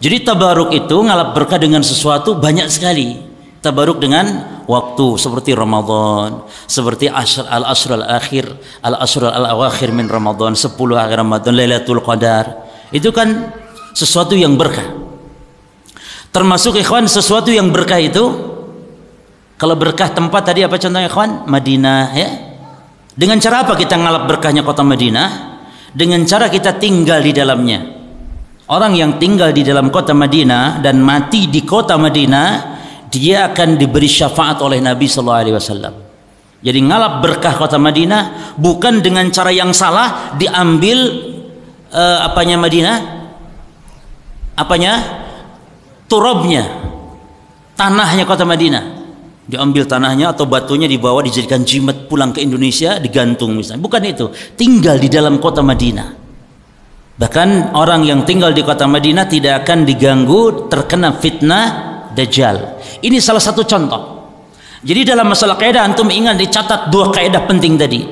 Jadi tabaruk itu ngalap berkah dengan sesuatu banyak sekali. Tabaruk dengan waktu seperti Ramadan, seperti al-ashr al-awakhir min Ramadan, 10 akhir Ramadan, Lailatul Qadar. Itu kan sesuatu yang berkah. Termasuk ikhwan sesuatu yang berkah itu, kalau berkah tempat tadi apa contohnya ikhwan? Madinah ya. Dengan cara apa kita ngalap berkahnya kota Madinah? Dengan cara kita tinggal di dalamnya. Orang yang tinggal di dalam kota Madinah dan mati di kota Madinah, dia akan diberi syafaat oleh Nabi sallallahu alaihi wasallam. Jadi ngalap berkah kota Madinah bukan dengan cara yang salah, diambil apanya Madinah? Apanya? Turabnya, tanahnya kota Madinah. Diambil tanahnya atau batunya dibawa dijadikan jimat pulang ke Indonesia digantung misalnya. Bukan itu, tinggal di dalam kota Madinah. Bahkan orang yang tinggal di kota Madinah tidak akan diganggu terkena fitnah Dajjal. Ini salah satu contoh. Jadi dalam masalah kaidah antum ingat dicatat 2 kaidah penting tadi.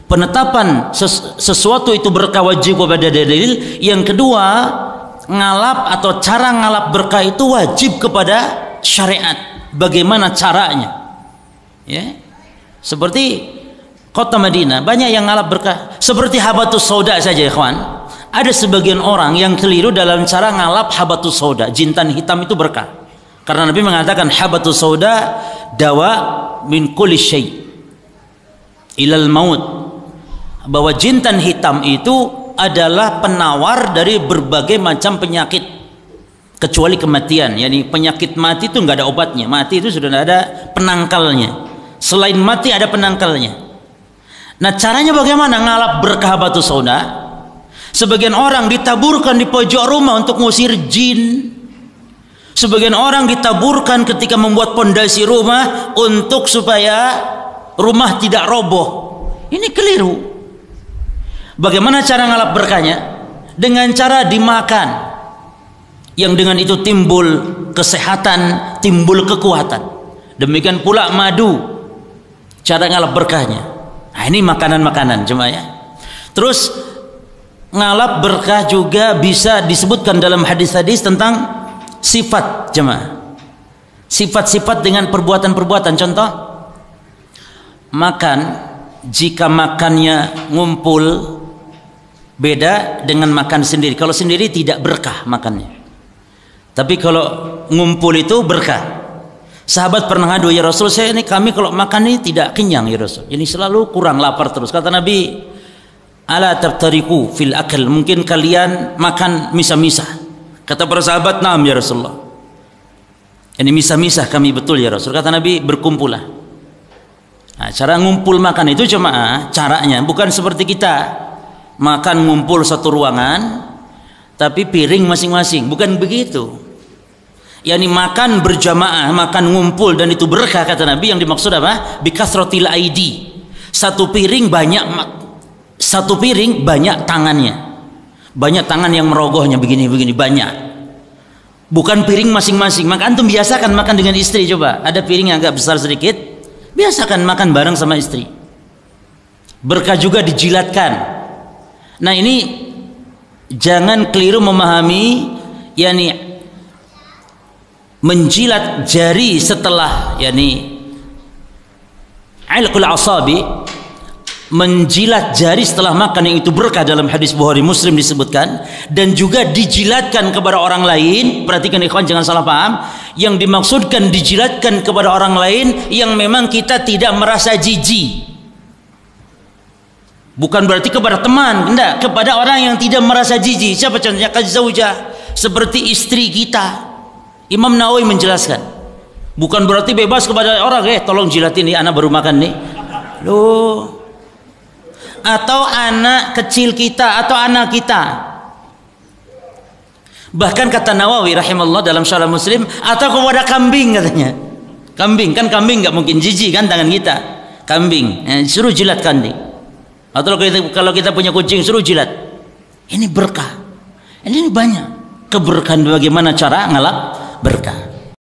Penetapan sesuatu itu berkah wajib kepada dalil. Yang kedua, ngalap atau cara ngalap berkah itu wajib kepada syariat. Bagaimana caranya? Ya. Seperti kota Madinah banyak yang ngalap berkah. Seperti habatus sauda saja ikhwan. Ada sebagian orang yang keliru dalam cara ngalap habatus sauda. Jintan hitam itu berkah. Karena Nabi mengatakan habatus sauda dawa min kulli syai' ilal maut. Bahwa jintan hitam itu adalah penawar dari berbagai macam penyakit kecuali kematian. Yani penyakit mati itu nggak ada obatnya. Mati itu sudah ada penangkalnya. Selain mati ada penangkalnya. Nah caranya bagaimana ngalap berkah batu sauda? Sebagian orang ditaburkan di pojok rumah untuk ngusir jin. Sebagian orang ditaburkan ketika membuat pondasi rumah untuk supaya rumah tidak roboh. Ini keliru. Bagaimana cara ngalap berkahnya? Dengan cara dimakan, yang dengan itu timbul kesehatan, timbul kekuatan. Demikian pula madu, cara ngalap berkahnya. Nah ini makanan-makanan cuma ya. Terus ngalap berkah juga bisa disebutkan dalam hadis-hadis tentang sifat jemaah. Sifat-sifat dengan perbuatan-perbuatan. Contoh, makan, jika makannya ngumpul beda dengan makan sendiri. Kalau sendiri tidak berkah makannya, tapi kalau ngumpul itu berkah. Sahabat pernah ngadu, ya Rasul, kami kalau makan ini tidak kenyang ya Rasul, ini selalu kurang lapar terus. Kata Nabi, ala tabtariku fil akal, mungkin kalian makan misah-misah. Kata para sahabat, naam ya Rasulullah, ini misah-misah kami betul ya Rasul. Kata Nabi, berkumpullah. Nah, cara ngumpul makan itu cuma caranya bukan seperti kita makan ngumpul satu ruangan tapi piring masing-masing, bukan begitu. Yani makan berjamaah, makan ngumpul dan itu berkah kata Nabi. Yang dimaksud apa? Bikasratil aidi. Satu piring banyak tangannya. Banyak tangan yang merogohnya begini-begini banyak. Bukan piring masing-masing. Maka antum biasakan makan dengan istri, coba. Ada piring yang agak besar sedikit, biasakan makan bareng sama istri. Berkah juga dijilatkan. Nah ini jangan keliru memahami, yani menjilat jari setelah yani ilqul asabi, menjilat jari setelah makan, yang itu berkah dalam hadis Bukhari Muslim disebutkan. Dan juga dijilatkan kepada orang lain. Perhatikan ikhwan, jangan salah paham. Yang dimaksudkan dijilatkan kepada orang lain yang memang kita tidak merasa jijik. Bukan berarti kepada teman, enggak, kepada orang yang tidak merasa jijik. Siapa contohnya? Kazaujah, seperti istri kita. Imam Nawawi menjelaskan, bukan berarti bebas kepada orang, tolong jilatin nih, anak baru makan nih. Loh. Atau anak kecil kita atau anak kita. Bahkan kata Nawawi rahimahullah dalam Syarah Muslim, atau kepada kambing katanya. Kambing, kan kambing nggak mungkin jijik kan tangan kita. Kambing, suruh jilat kambing. Atau kalau kita punya kucing, suruh jilat. Ini berkah. Ini banyak keberkahan. Bagaimana cara ngalap berkah?